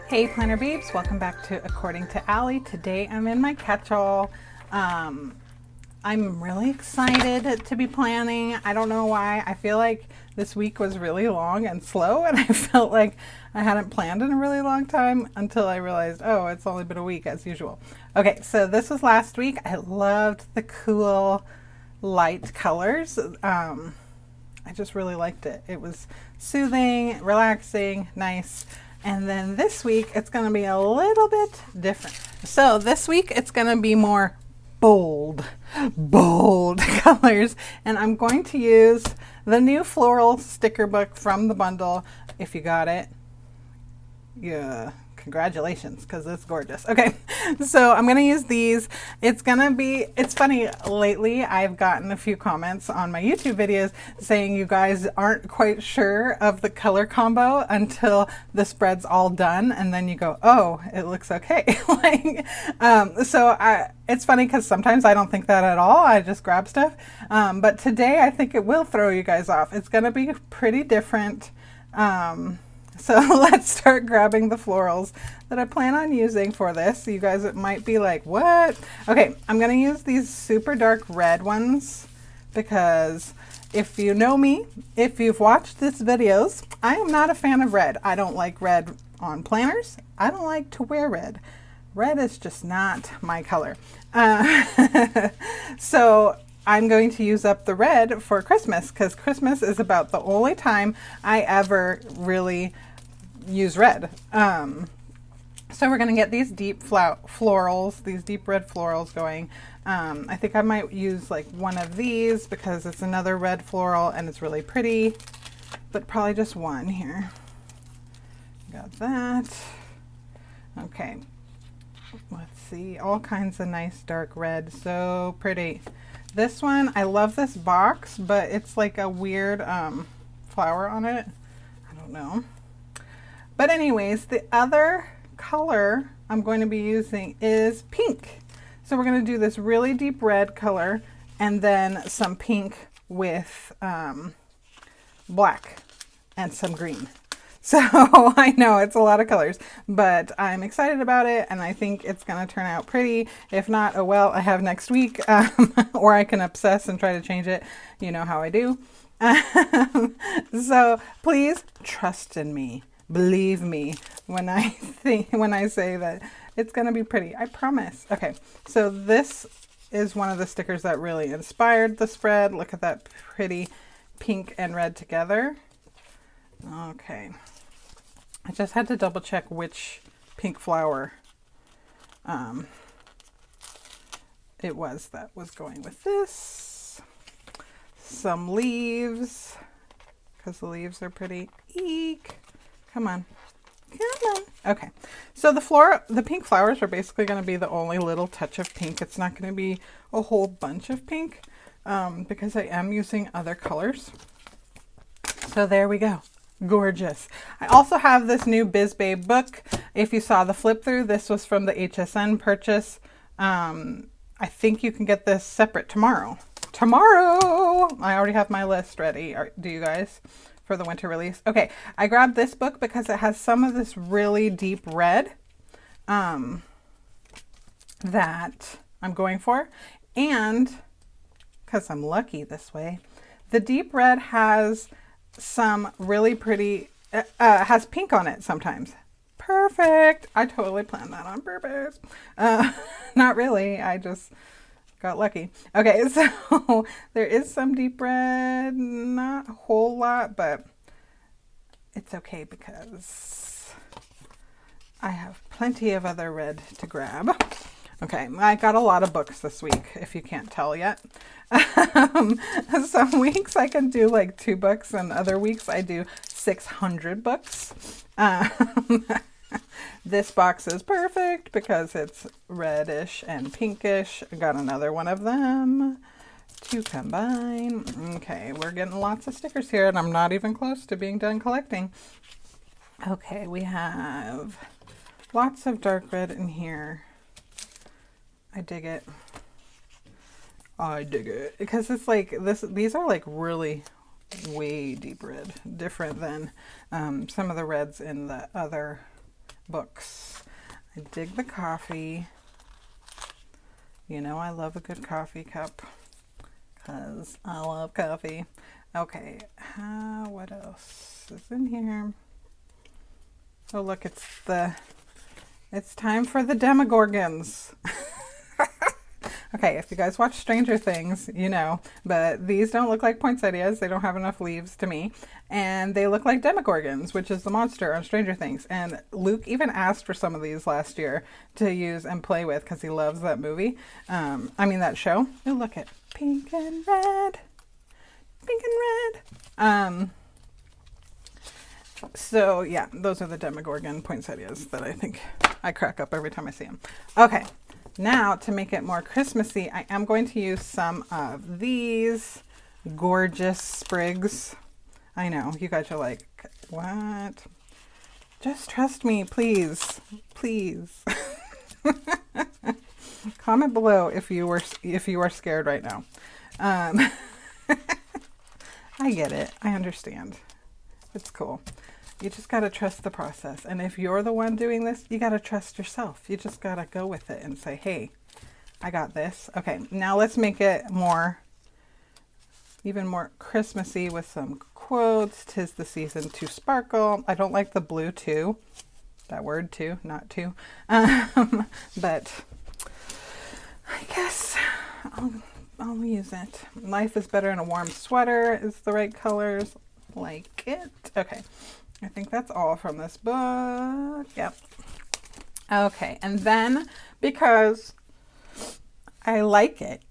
Hey Planner Beeps, welcome back to According to Allie. Today I'm in my catch-all. I'm really excited to be planning. I don't know why. I feel like this week was really long and slow, and I felt like I hadn't planned in a really long time until I realized, oh, it's only been a week as usual. Okay, so this was last week. I loved the cool light colors. I just really liked it. It was soothing, relaxing, nice. And then this week, it's going to be a little bit different. So this week, it's going to be more bold colors. And I'm going to use the new Floral sticker book from the bundle. If you got it, yeah, congratulations, because it's gorgeous. Okay, so I'm going to use these. It's funny, lately I've gotten a few comments on my YouTube videos saying you guys aren't quite sure of the color combo until the spread's all done, and then you go, oh, it looks okay. It's funny because sometimes I don't think that at all. I just grab stuff. But today I think it will throw you guys off. It's going to be pretty different. So let's start grabbing the florals that I plan on using for this. You guys might be like, what? Okay, I'm going to use these super dark red ones because if you know me, if you've watched these videos, I am not a fan of red. I don't like red on planners. I don't like to wear red. Red is just not my color. So I'm going to use up the red for Christmas because Christmas is about the only time I ever really use red. So we're going to get these deep florals, these deep red florals going. I think I might use like one of these because it's another red floral and it's really pretty, but probably just one here. Got that. Okay. Let's see, all kinds of nice dark red, so pretty. This one, I love this box, but it's like a weird flower on it. I don't know. But anyways, the other color I'm going to be using is pink. So we're going to do this really deep red color and then some pink with black and some green. So I know it's a lot of colors, but I'm excited about it and I think it's going to turn out pretty. If not, oh well, I have next week, or I can obsess and try to change it. You know how I do. So please trust in me. Believe me when I say that it's going to be pretty. I promise. Okay, so this is one of the stickers that really inspired the spread. Look at that pretty pink and red together. Okay. I just had to double check which pink flower it was that was going with this. Some leaves, because the leaves are pretty. Eek. Come on. Come on. Okay. So the pink flowers are basically going to be the only little touch of pink. It's not going to be a whole bunch of pink because I am using other colors. So there we go. Gorgeous. I also have this new Biz Babe book. If you saw the flip through, this was from the HSN purchase. I think you can get this separate tomorrow. Tomorrow! I already have my list ready. Do you guys? For the winter release. Okay, I grabbed this book because it has some of this really deep red that I'm going for. And because I'm lucky this way, the deep red has some really pretty, has pink on it sometimes. Perfect. I totally planned that on purpose. Not really. I just got lucky. Okay, so there is some deep red, not a whole lot, but it's okay because I have plenty of other red to grab. Okay, I got a lot of books this week, if you can't tell yet. Some weeks I can do like 2 books, and other weeks I do 600 books. This box is perfect because it's reddish and pinkish. I got another one of them to combine. Okay, we're getting lots of stickers here, and I'm not even close to being done collecting. Okay, we have lots of dark red in here. I dig it. I dig it because it's like this. These are like really way deep red, different than some of the reds in the other books. I dig the coffee. You know I love a good coffee cup because I love coffee. Okay, what else is in here? Oh look, it's time for the Demogorgons. Okay, if you guys watch Stranger Things, you know, but these don't look like poinsettias. They don't have enough leaves to me. And they look like Demogorgons, which is the monster on Stranger Things. And Luke even asked for some of these last year to use and play with because he loves that movie. That show. Oh, look at pink and red. Pink and red. So yeah, those are the Demogorgon poinsettias that I think I crack up every time I see them. Okay. Now, to make it more Christmassy, I am going to use some of these gorgeous sprigs. I know, you guys are like, what? Just trust me, please. Please. Comment below if you are scared right now. I get it. I understand. It's cool. You just got to trust the process. And if you're the one doing this, you got to trust yourself. You just got to go with it and say, hey, I got this. Okay, now let's make it even more Christmassy with some quotes. 'Tis the season to sparkle. I don't like the blue too. That word too, not too. But I guess I'll use it. Life is better in a warm sweater is the right colors. Like it. Okay. I think that's all from this book. Yep. Okay. And then because I like it,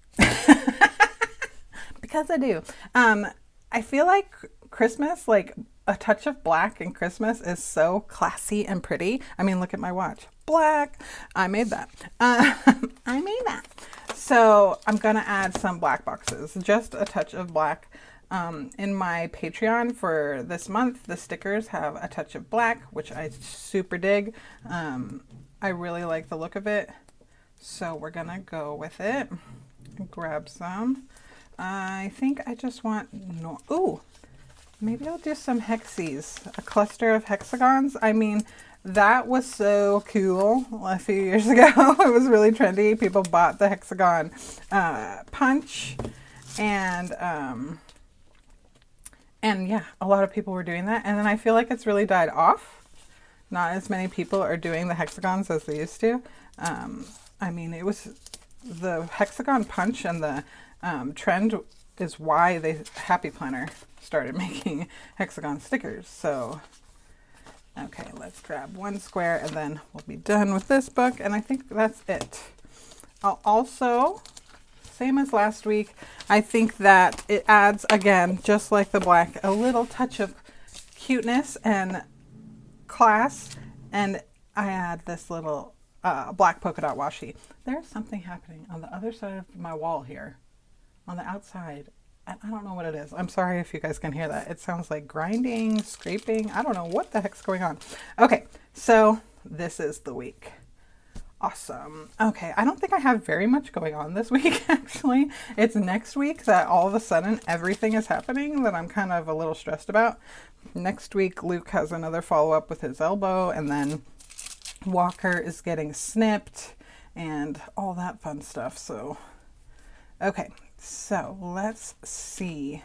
because I do, I feel like Christmas, like a touch of black in Christmas is so classy and pretty. I mean, look at my watch. Black. I made that. I made that. So I'm going to add some black boxes, just a touch of black. In my Patreon for this month, the stickers have a touch of black, which I super dig. I really like the look of it. So we're going to go with it. Grab some. I think I just want, ooh, maybe I'll do some hexies, a cluster of hexagons. I mean, that was so cool a few years ago. It was really trendy. People bought the hexagon punch and yeah, a lot of people were doing that. And then I feel like it's really died off. Not as many people are doing the hexagons as they used to. I mean, it was the hexagon punch and the trend is why Happy Planner started making hexagon stickers. So, okay, let's grab one square and then we'll be done with this book. And I think that's it. I'll also, same as last week, I think that it adds, again, just like the black, a little touch of cuteness and class. And I add this little black polka dot washi. There's something happening on the other side of my wall here, on the outside. And I don't know what it is. I'm sorry if you guys can hear that. It sounds like grinding, scraping. I don't know what the heck's going on. Okay, so this is the week. Awesome. Okay, I don't think I have very much going on this week, actually. It's next week that all of a sudden everything is happening that I'm kind of a little stressed about. Next week, Luke has another follow-up with his elbow, and then Walker is getting snipped and all that fun stuff. So, okay, so let's see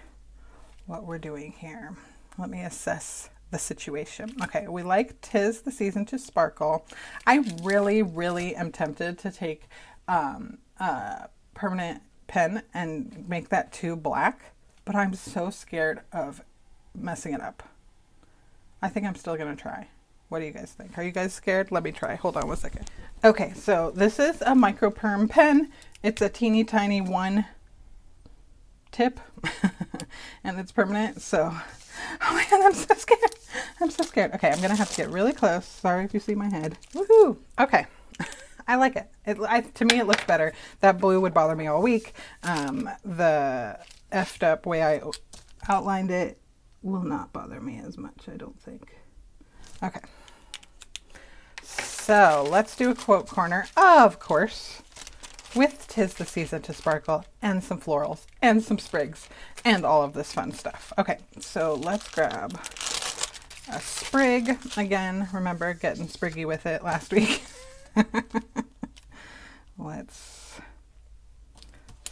what we're doing here. Let me assess the situation. Okay, we like 'Tis the Season to Sparkle. I really am tempted to take a permanent pen and make that too black, but I'm so scared of messing it up. I think I'm still gonna try. What do you guys think? Are you guys scared? Let me try. Hold on one second. Okay, so this is a micro perm pen. It's a teeny tiny one tip and it's permanent. So, oh my God, I'm so scared. I'm so scared. Okay, I'm gonna have to get really close. Sorry if you see my head. Woohoo! Okay, I like it. To me, it looks better. That blue would bother me all week. The effed up way I outlined it will not bother me as much, I don't think. Okay. So let's do a quote corner, of course, with 'Tis the Season to Sparkle and some florals and some sprigs and all of this fun stuff. Okay, so let's grab a sprig. Again, remember getting spriggy with it last week. Let's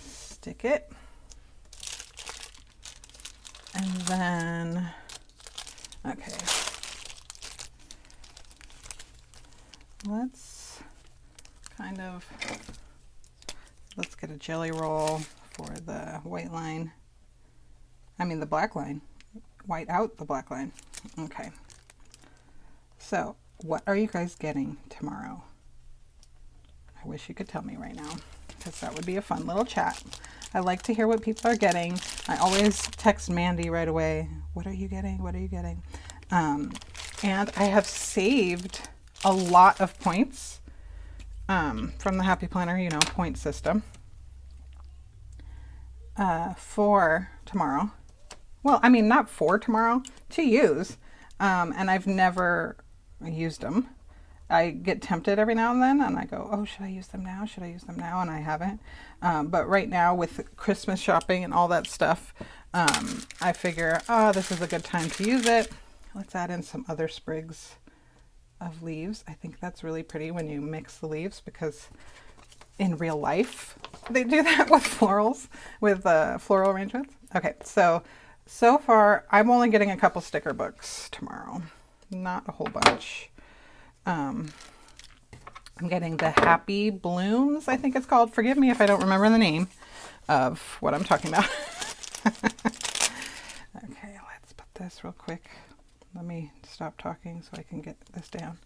stick it. And then, okay, let's get a jelly roll for the white line. I mean the black line. White out the black line. Okay. So, what are you guys getting tomorrow? I wish you could tell me right now, because that would be a fun little chat. I like to hear what people are getting. I always text Mandy right away. What are you getting? What are you getting? And I have saved a lot of points from the Happy Planner, you know, point system for tomorrow. Well, I mean, not for tomorrow, to use. And I've never used them. I get tempted every now and then, and I go, oh, should I use them now? Should I use them now? And I haven't. But right now, with Christmas shopping and all that stuff, I figure, oh, this is a good time to use it. Let's add in some other sprigs of leaves. I think that's really pretty when you mix the leaves, because in real life, they do that with florals, with floral arrangements. Okay, so far, I'm only getting a couple sticker books tomorrow. Not a whole bunch. I'm getting the Happy Blooms, I think it's called. Forgive me if I don't remember the name of what I'm talking about. Okay, let's put this real quick. Let me stop talking so I can get this down.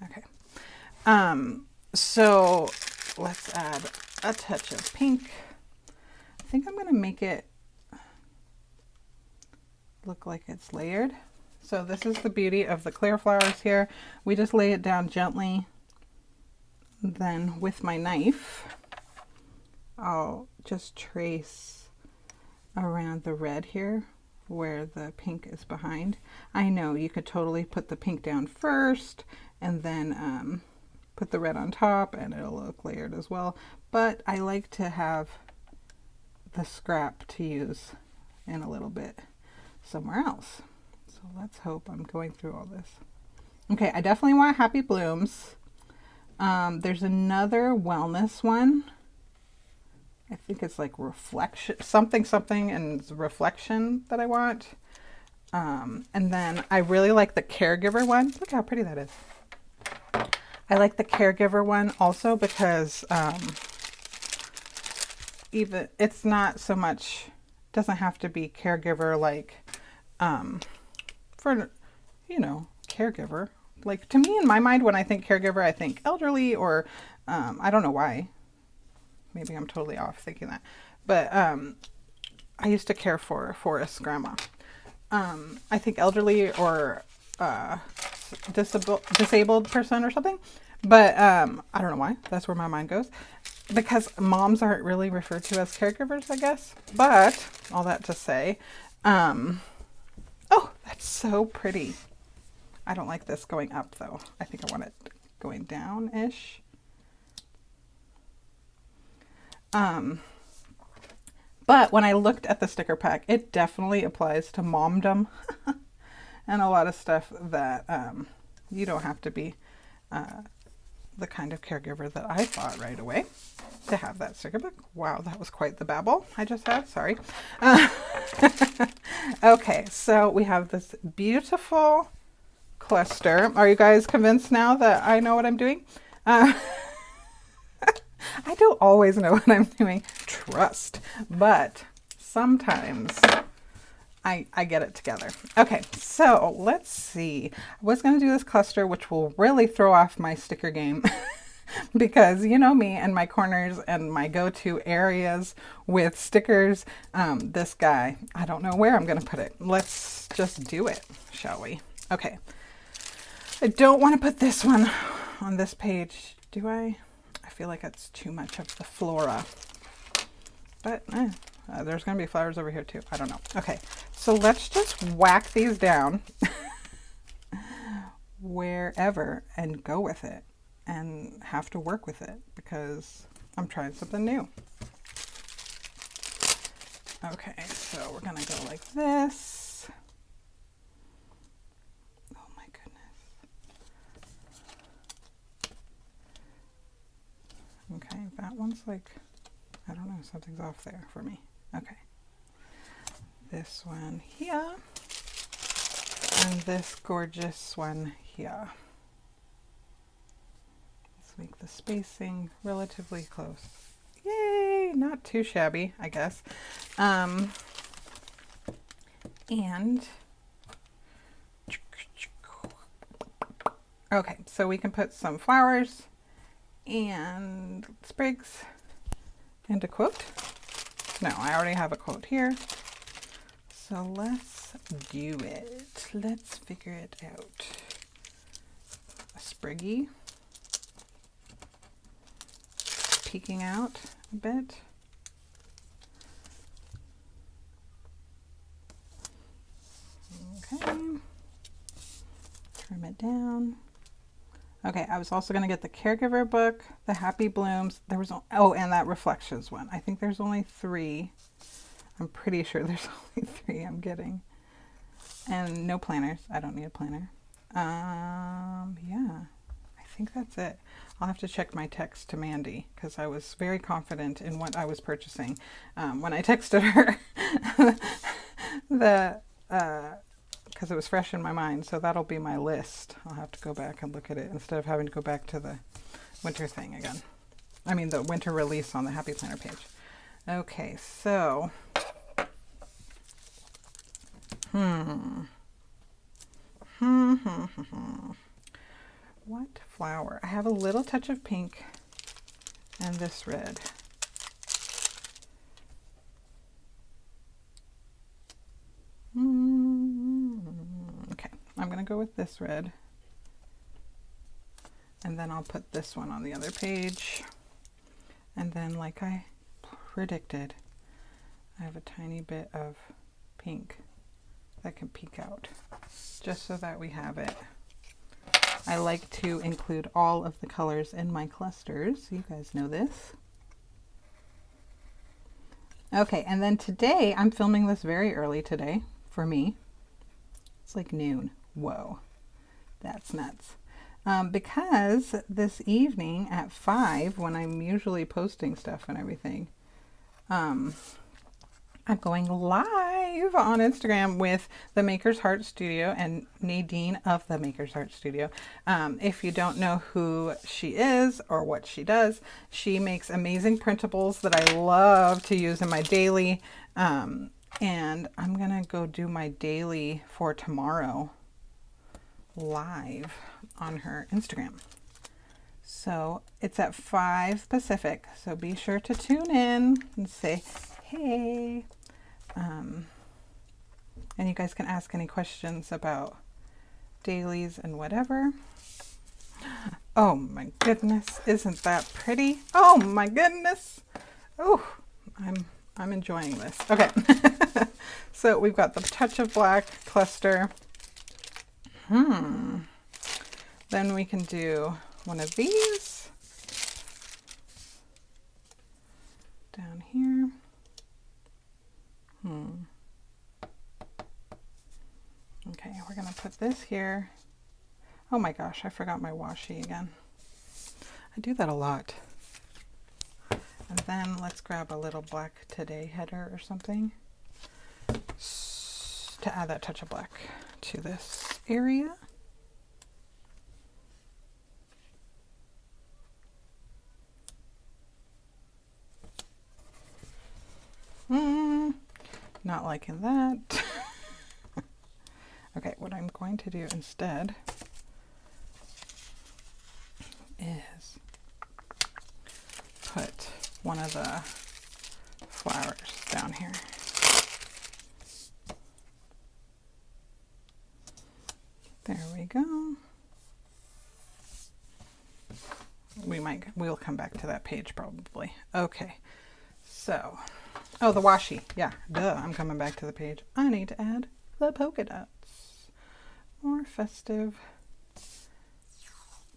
Okay. So let's add a touch of pink. I think I'm going to make it look like it's layered. So this is the beauty of the clear flowers here. We just lay it down gently. Then with my knife, I'll just trace around the red here where the pink is behind. I know you could totally put the pink down first and then put the red on top and it'll look layered as well. But I like to have the scrap to use in a little bit somewhere else. So let's hope I'm going through all this. Okay, I definitely want Happy Blooms. There's another wellness one. I think it's like reflection, something, and reflection that I want. And then I really like the caregiver one. Look how pretty that is. I like the caregiver one also because even it's not so much, doesn't have to be caregiver like for, you know, caregiver. Like to me, in my mind, when I think caregiver, I think elderly or I don't know why. Maybe I'm totally off thinking that. But I used to care for Forrest's grandma. I think elderly or disabled person or something. But I don't know why. That's where my mind goes. Because moms aren't really referred to as caregivers, I guess. But all that to say, oh, that's so pretty. I don't like this going up though. I think I want it going down-ish. But when I looked at the sticker pack, it definitely applies to momdom and a lot of stuff that you don't have to be the kind of caregiver that I thought right away to have that sticker book. Wow, that was quite the babble I just had. Sorry. Okay, so we have this beautiful cluster. Are you guys convinced now that I know what I'm doing? I don't always know what I'm doing, trust, but sometimes I get it together. Okay, so let's see. I was going to do this cluster, which will really throw off my sticker game because you know me and my corners and my go-to areas with stickers. This guy, I don't know where I'm going to put it. Let's just do it, shall we? Okay. I don't want to put this one on this page, do I? I feel like it's too much of the flora, but there's going to be flowers over here too. I don't know. Okay, so let's just whack these down wherever and go with it and have to work with it because I'm trying something new. Okay, so we're going to go like this. feels like, I don't know, something's off there for me. Okay. This one here. And this gorgeous one here. Let's make the spacing relatively close. Yay! Not too shabby, I guess. And okay, so we can put some flowers and sprigs and a quote. No, I already have a quote here. So let's do it. Let's figure it out. A spriggy. Peeking out a bit. Okay. Trim it down. Okay, I was also going to get the Caregiver book, the Happy Blooms. There was, oh, and that Reflections one. I think there's only 3. I'm pretty sure there's only 3 I'm getting. And no planners. I don't need a planner. Yeah, I think that's it. I'll have to check my text to Mandy because I was very confident in what I was purchasing when I texted her. Because it was fresh in my mind, so that'll be my list. I'll have to go back and look at it instead of having to go back to the winter thing again. I mean the winter release on the Happy Planner page. Okay, so what flower? I have a little touch of pink and this red. Okay, I'm gonna go with this red. And then I'll put this one on the other page. And then, like I predicted, I have a tiny bit of pink that can peek out, just so that we have it. I like to include all of the colors in my clusters. You guys know this. Okay, and then today, I'm filming this very early today for me. It's like noon. Whoa, that's nuts. Because this evening at 5, when I'm usually posting stuff and everything, I'm going live on Instagram with the Maker's Heart Studio and Nadine of the Maker's Heart Studio. If you don't know who she is or what she does, she makes amazing printables that I love to use in my daily. And I'm going to go do my daily for tomorrow live on her Instagram. So it's at 5 Pacific. So be sure to tune in and say, hey. And you guys can ask any questions about dailies and whatever. Oh my goodness, isn't that pretty? Oh my goodness. Oh, I'm enjoying this. Okay. So we've got the touch of black cluster. Then we can do one of these down here. Okay, we're gonna put this here. Oh my gosh, I forgot my washi again. I do that a lot. And then let's grab a little black today header or something to add that touch of black to this area. Not liking that. Okay, what I'm going to do instead is put one of the flowers down here. There we go. We'll come back to that page probably. Okay, so, oh, the washi. Yeah, duh, I'm coming back to the page. I need to add the polka dots. More festive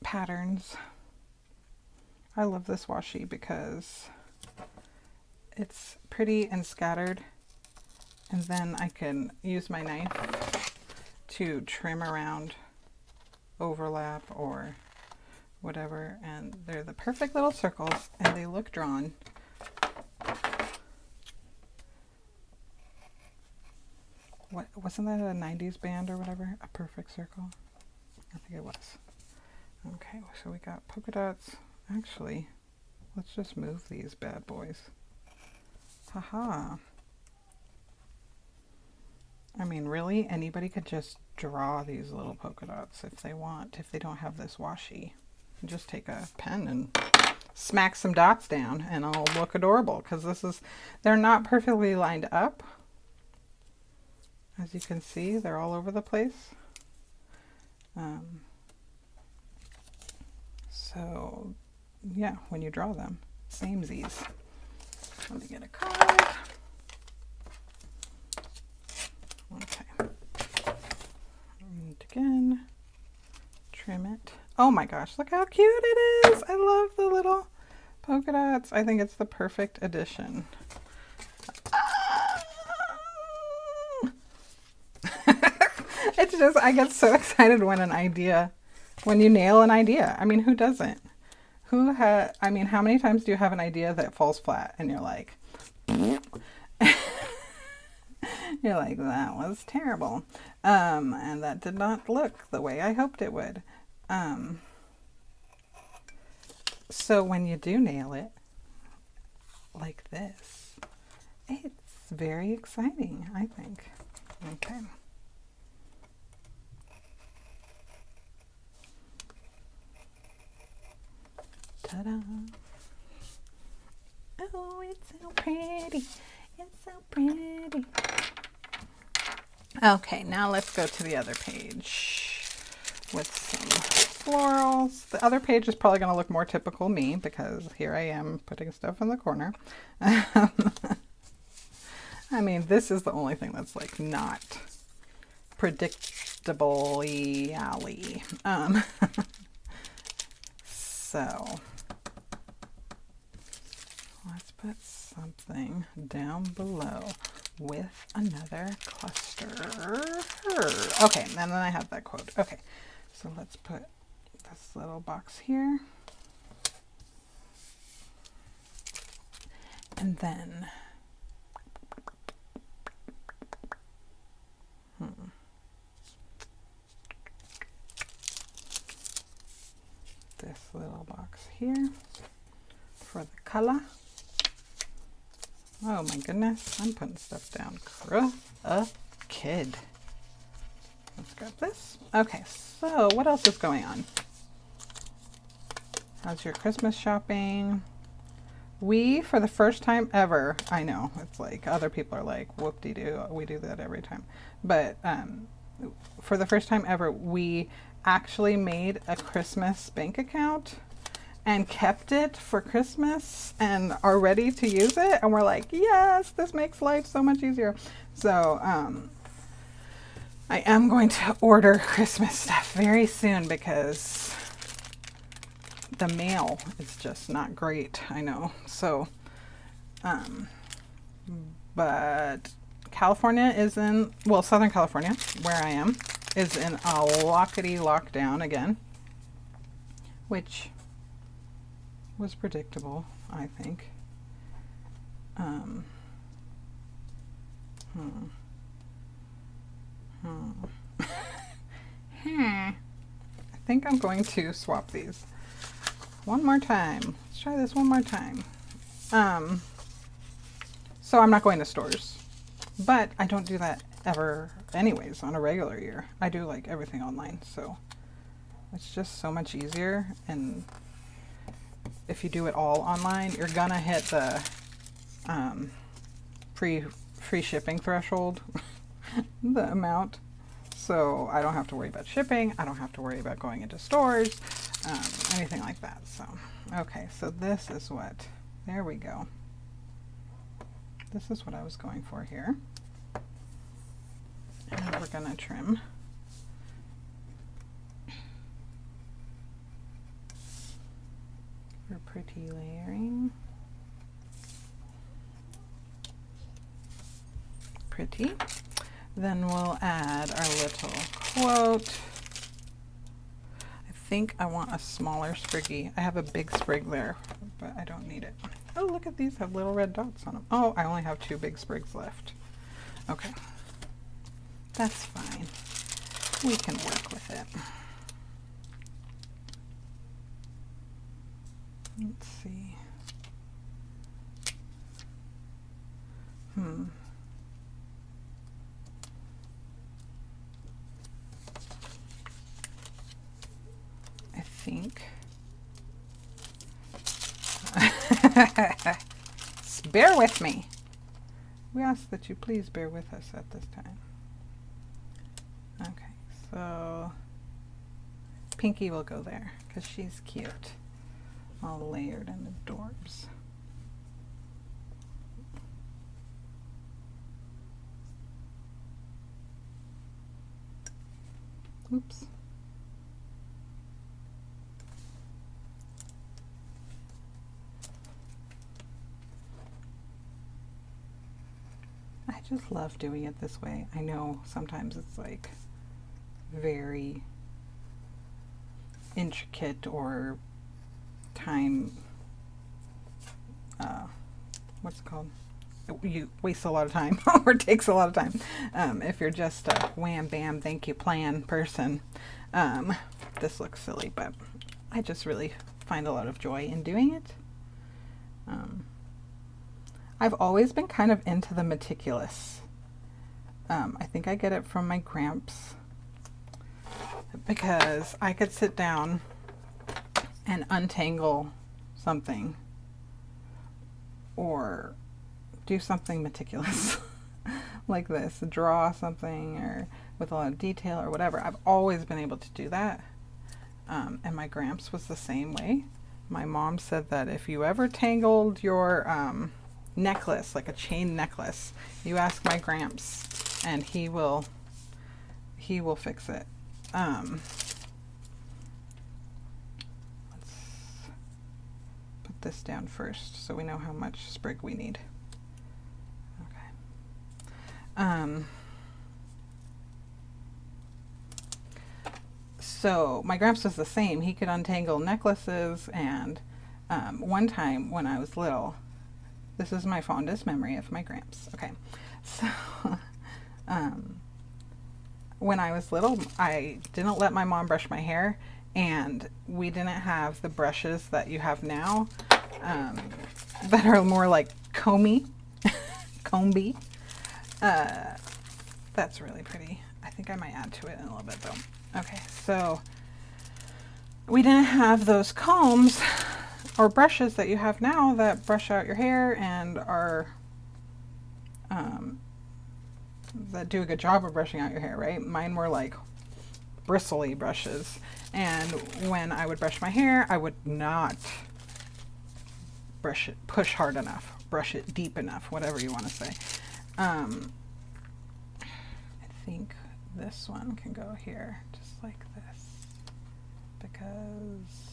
patterns. I love this washi because it's pretty and scattered, and then I can use my knife to trim around overlap or whatever, and they're the perfect little circles and they look drawn. What, wasn't that a 90s band or whatever? A Perfect Circle? I think it was. Okay, so we got polka dots. Actually, let's just move these bad boys. Haha. I mean, really, anybody could just draw these little polka dots if they want, if they don't have this washi. Just take a pen and smack some dots down and it'll look adorable, because they're not perfectly lined up. As you can see, they're all over the place. So, yeah, when you draw them, samesies. Let me get a card. Okay. And again, trim it. Oh my gosh, look how cute it is. I love the little polka dots. I think it's the perfect addition. It's just, I get so excited when you nail an idea. I mean, who doesn't? I mean, how many times do you have an idea that falls flat and you're like, you're like, that was terrible. And that did not look the way I hoped it would. So when you do nail it like this, it's very exciting, I think. Okay. Ta-da. Oh, it's so pretty. It's so pretty. Okay, now let's go to the other page with some florals. The other page is probably going to look more typical me, because here I am putting stuff in the corner. I mean, this is the only thing that's like not predictably-ally. So let's put something down below with another cluster. Okay, and then I have that quote. Okay, so let's put this little box here. And then this little box here for the color. Oh my goodness, I'm putting stuff down. Kid. Let's grab this. Okay, so what else is going on? How's your Christmas shopping? We, for the first time ever, I know, it's like other people are like, whoop-de-doo, we do that every time. But for the first time ever, we actually made a Christmas bank account and kept it for Christmas and are ready to use it. And we're like, yes, this makes life so much easier. So I am going to order Christmas stuff very soon, because the mail is just not great, I know. So, but California is in, well, Southern California, where I am, is in a lockdown again, which was predictable, I think. I think I'm going to swap these one more time. Let's try this one more time. So I'm not going to stores, but I don't do that ever anyways on a regular year. I do like everything online, so it's just so much easier. And if you do it all online, you're gonna hit the free shipping threshold, the amount. So I don't have to worry about shipping. I don't have to worry about going into stores, anything like that. So, okay, so this is what, there we go. This is what I was going for here. And we're gonna trim. For pretty layering. Pretty. Then we'll add our little quote. I think I want a smaller spriggy. I have a big sprig there, but I don't need it. Oh, look at these, have little red dots on them. Oh, I only have 2 big sprigs left. Okay, that's fine. We can work with it. Let's see. I think. Bear with me. We ask that you please bear with us at this time. Okay, so Pinky will go there because she's cute. All layered and adorbs. Oops. I just love doing it this way. I know sometimes it's like very intricate or time, what's it called? You waste a lot of time or it takes a lot of time. If you're just a wham bam thank you plan person, this looks silly, but I just really find a lot of joy in doing it. I've always been kind of into the meticulous. I think I get it from my gramps because I could sit down and untangle something or do something meticulous like this, draw something or with a lot of detail or whatever. I've always been able to do that. And my gramps was the same way. My mom said that if you ever tangled your necklace, like a chain necklace, you ask my gramps and he will fix it. Let's put this down first so we know how much sprig we need. Okay. So my gramps was the same. He could untangle necklaces, and one time when I was little, this is my fondest memory of my gramps. Okay, so when I was little, I didn't let my mom brush my hair, and we didn't have the brushes that you have now that are more like comby. That's really pretty. I think I might add to it in a little bit though. Okay, so we didn't have those combs or brushes that you have now that brush out your hair and are that do a good job of brushing out your hair, right? Mine were like bristly brushes, and when I would brush my hair, I would not brush it, push hard enough, brush it deep enough, whatever you want to say. I think this one can go here, just like this, because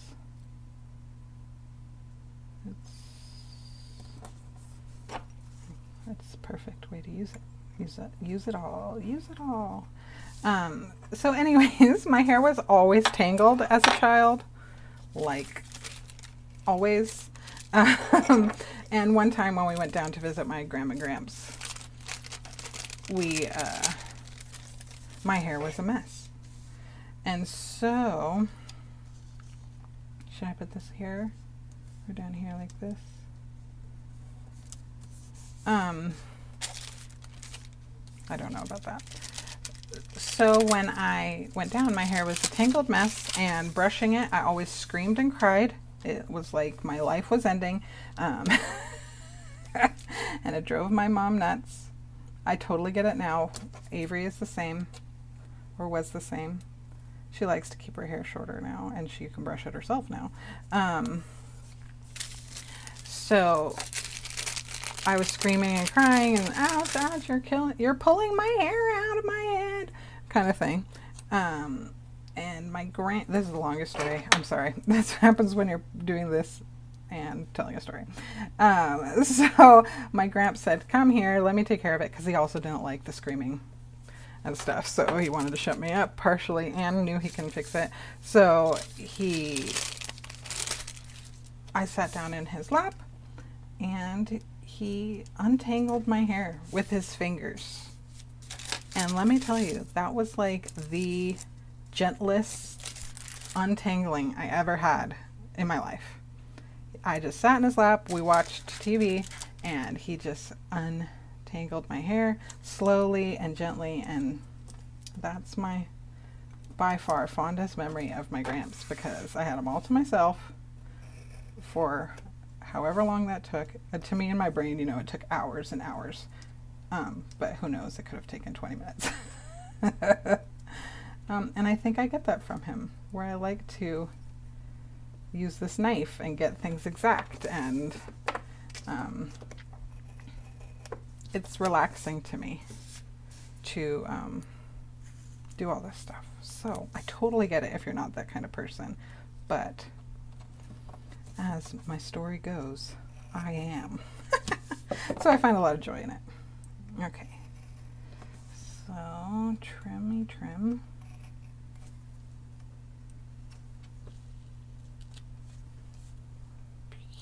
it's the perfect way to use it. Use it all. So anyways, my hair was always tangled as a child, like always. And one time when we went down to visit my grandma and gramps, my hair was a mess. And so, should I put this here or down here like this? I don't know about that. So when I went down, my hair was a tangled mess, and brushing it, I always screamed and cried. It was like my life was ending. And it drove my mom nuts. I totally get it now. Avery is the same, or was the same. She likes to keep her hair shorter now, and she can brush it herself now. So I was screaming and crying and ouch, ouch, you're pulling my hair out of my head, kind of thing. And this is the longest story. I'm sorry. That's what happens when you're doing this and telling a story. So my gramps said, come here, let me take care of it, because he also didn't like the screaming and stuff. So he wanted to shut me up partially and knew he can fix it. So I sat down in his lap and he untangled my hair with his fingers. And let me tell you, that was like the gentlest untangling I ever had in my life. I just sat in his lap, we watched TV, and he just untangled my hair slowly and gently, and that's my by far fondest memory of my Gramps, because I had him all to myself for however long that took. To me, in my brain, it took hours and hours. But who knows, it could have taken 20 minutes. And I think I get that from him, where I like to use this knife and get things exact, and it's relaxing to me to do all this stuff. So I totally get it if you're not that kind of person, but as my story goes, I am. So I find a lot of joy in it. Okay, so trim.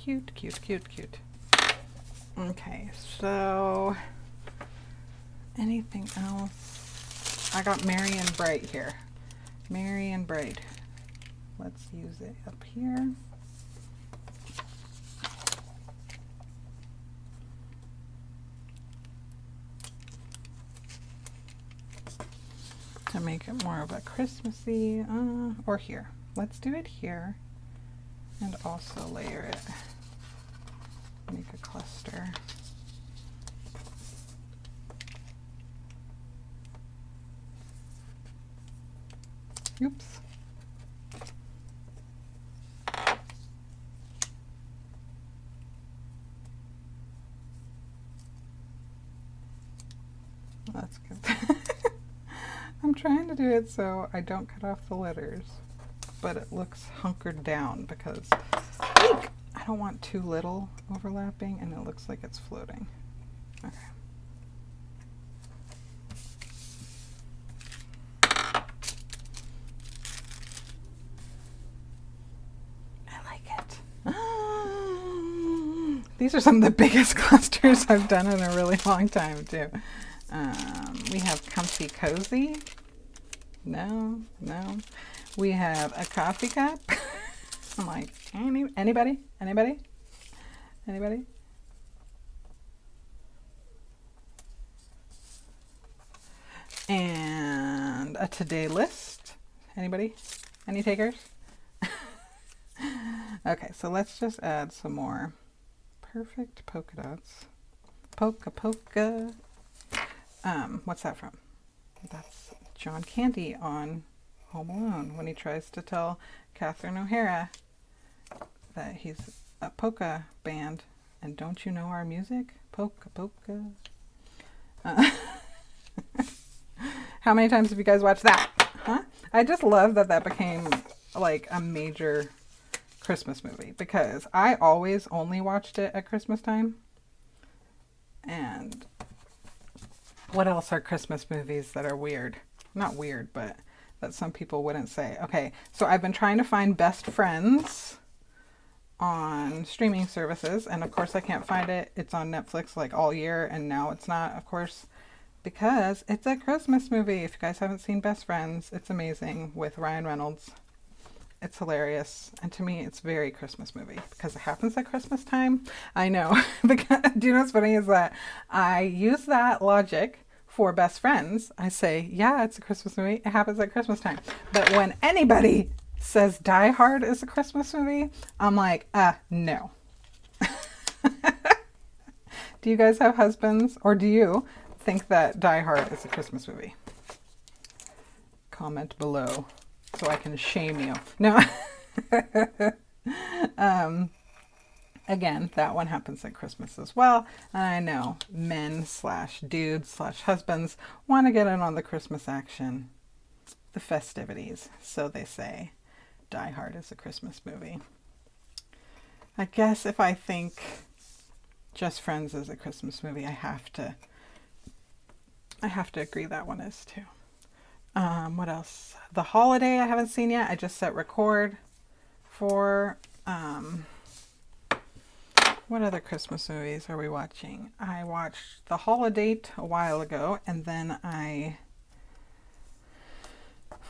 Cute. Okay, so anything else? I got Merry and Bright here. Merry and Bright. Let's use it up here. To make it more of a Christmassy, or here. Let's do it here and also layer it. Make a cluster. Oops. That's good. I'm trying to do it so I don't cut off the letters, but it looks hunkered down because I don't want too little overlapping and it looks like it's floating. Okay. I like it. These are some of the biggest clusters I've done in a really long time too. We have Comfy Cozy. No. We have a coffee cup. I'm like, anybody? And a today list. Anybody? Any takers? Okay, so let's just add some more perfect polka dots. Polka. What's that from? That's John Candy on Home Alone when he tries to tell Catherine O'Hara that he's a polka band and don't you know our music? Polka. How many times have you guys watched that? Huh? I just love that became like a major Christmas movie because I always only watched it at Christmas time. And what else are Christmas movies that are weird? Not weird, but that some people wouldn't say. Okay, so I've been trying to find Best Friends on streaming services, and of course I can't find it. It's on Netflix like all year, and now it's not, of course, because it's a Christmas movie. If you guys haven't seen Best Friends, it's amazing with Ryan Reynolds. It's hilarious, and to me it's very Christmas movie because it happens at Christmas time. I know. Because, do you know what's funny is that I use that logic for Best Friends. I say, yeah, it's a Christmas movie. It happens at Christmas time. But when anybody says Die Hard is a Christmas movie, I'm like, no. Do you guys have husbands, or do you think that Die Hard is a Christmas movie? Comment below so I can shame you. No. Again, that one happens at Christmas as well. And I know men/dudes/husbands want to get in on the Christmas action, the festivities. So they say Die Hard is a Christmas movie. I guess if I think Just Friends is a Christmas movie, I have to I have to agree that one is too. What else? The Holiday I haven't seen yet. I just set record for, what other Christmas movies are we watching? I watched The Holiday a while ago, and then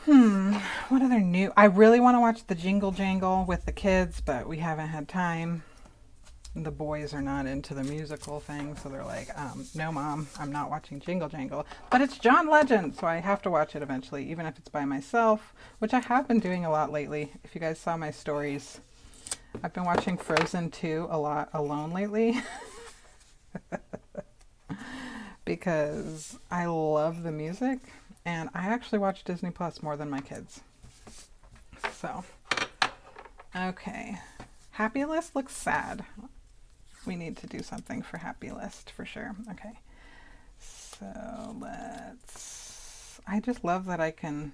what other new? I really want to watch the Jingle Jangle with the kids, but we haven't had time. The boys are not into the musical thing, so they're like, no, Mom, I'm not watching Jingle Jangle. But it's John Legend, so I have to watch it eventually, even if it's by myself, which I have been doing a lot lately. If you guys saw my stories, I've been watching Frozen 2 a lot alone lately. Because I love the music, and I actually watch Disney Plus more than my kids. So, okay. Happy List looks sad. We need to do something for Happy List for sure. Okay. So I just love that I can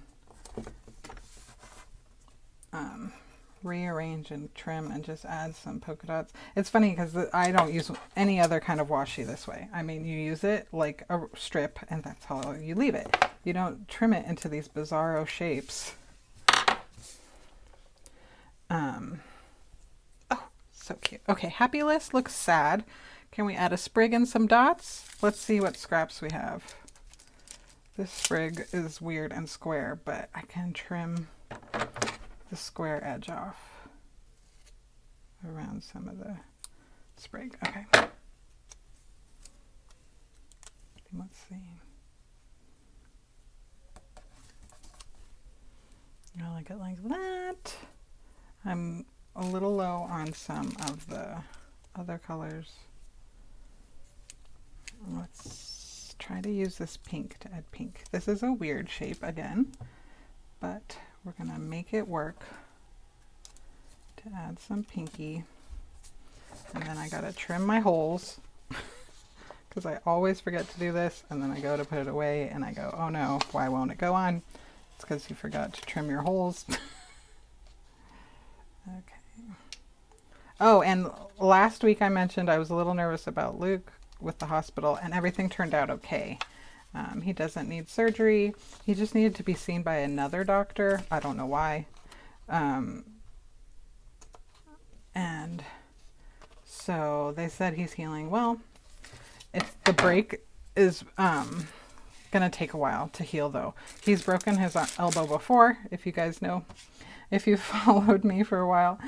rearrange and trim and just add some polka dots. It's funny because I don't use any other kind of washi this way. I mean, you use it like a strip and that's how you leave it. You don't trim it into these bizarro shapes. So cute. Okay, Happy List looks sad. Can we add a sprig and some dots? Let's see what scraps we have. This sprig is weird and square, but I can trim the square edge off around some of the sprig. Okay. Let's see. I like it like that. I'm a little low on some of the other colors. Let's try to use this pink to add pink. This is a weird shape again, but we're gonna make it work to add some pinky. And then I gotta trim my holes because I always forget to do this, and then I go to put it away and I go, oh no, why won't it go on? It's because you forgot to trim your holes. Okay. Oh, and last week I mentioned I was a little nervous about Luke with the hospital, and everything turned out okay. He doesn't need surgery. He just needed to be seen by another doctor. I don't know why. And so they said he's healing well. The break is going to take a while to heal, though. He's broken his elbow before, if you guys know. If you followed me for a while.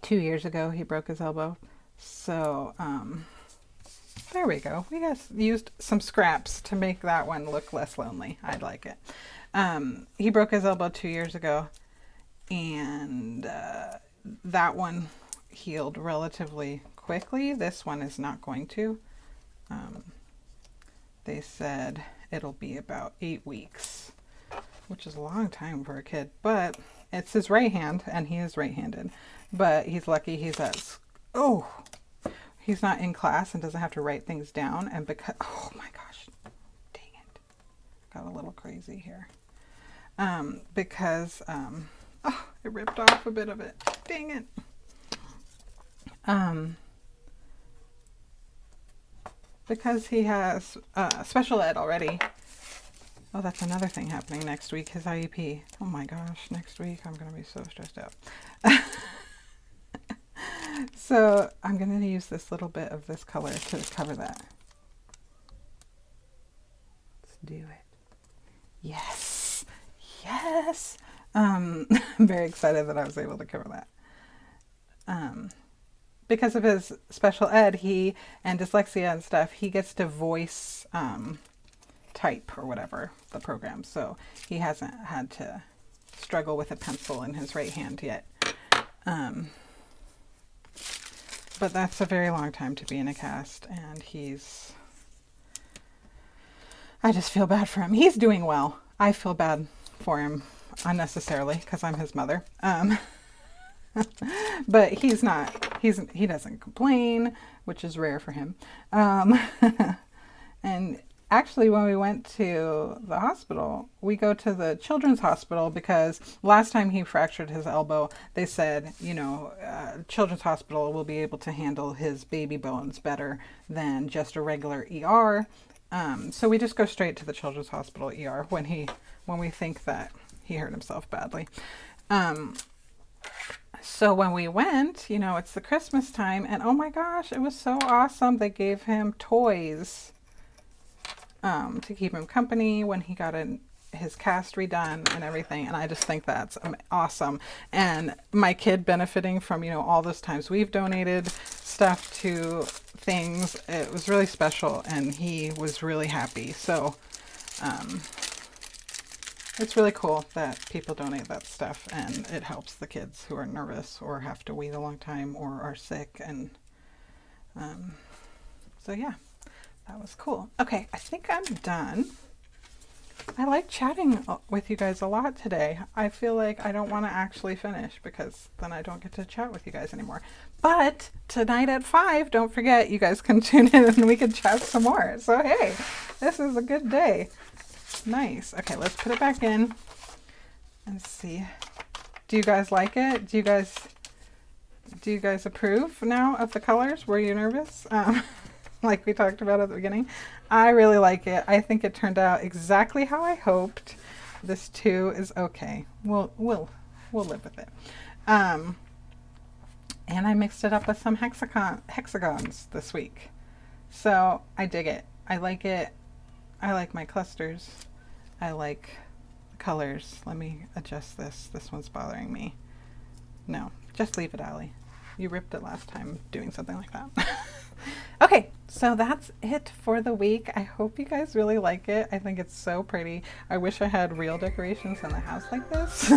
2 years ago, he broke his elbow. So, there we go. We just used some scraps to make that one look less lonely. I'd like it. He broke his elbow 2 years ago, and that one healed relatively quickly. This one is not going to. They said it'll be about 8 weeks, which is a long time for a kid, but it's his right hand, and he is right-handed. But he's lucky he's he's not in class and doesn't have to write things down. And because, oh my gosh, dang it. Got a little crazy here. Because, it ripped off a bit of it. Dang it. Because he has special ed already. Oh, that's another thing happening next week, his IEP. Oh my gosh, next week I'm going to be so stressed out. So I'm going to use this little bit of this color to cover that. Let's do it. Yes. Yes. I'm very excited that I was able to cover that. Because of his special ed, and dyslexia and stuff, he gets to voice type or whatever the program. So he hasn't had to struggle with a pencil in his right hand yet. But that's a very long time to be in a cast, and I just feel bad for him. He's doing well. I feel bad for him unnecessarily because I'm his mother. But he doesn't complain, which is rare for him. And actually, when we went to the hospital, we go to the children's hospital because last time he fractured his elbow, they said, children's hospital will be able to handle his baby bones better than just a regular ER. So we just go straight to the Children's Hospital ER when we think that he hurt himself badly. So when we went, you know, it's the Christmas time, and oh my gosh, it was so awesome. They gave him toys to keep him company when he got his cast redone and everything, and I just think that's awesome. And my kid benefiting from, you know, all those times we've donated stuff to things, it was really special, and he was really happy. So it's really cool that people donate that stuff, and it helps the kids who are nervous or have to wait a long time or are sick. And so yeah, that was cool. Okay, I think I'm done. I like chatting with you guys a lot today. I feel like I don't want to actually finish because then I don't get to chat with you guys anymore. But tonight at 5, don't forget, you guys can tune in and we can chat some more. So hey, this is a good day. Nice. Okay, let's put it back in and see. Do you guys like it? Do you guys approve now of the colors? Were you nervous? Like we talked about at the beginning. I really like it. I think it turned out exactly how I hoped. This 2 is okay. We'll live with it. And I mixed it up with some hexagons this week. So I dig it. I like it. I like my clusters. I like the colors. Let me adjust this. This one's bothering me. No, just leave it, Allie. You ripped it last time doing something like that. Okay, so that's it for the week. I hope you guys really like it. I think it's so pretty. I wish I had real decorations in the house like this.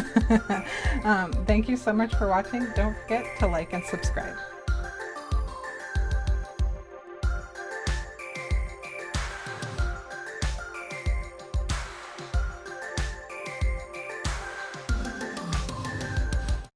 Thank you so much for watching. Don't forget to like and subscribe.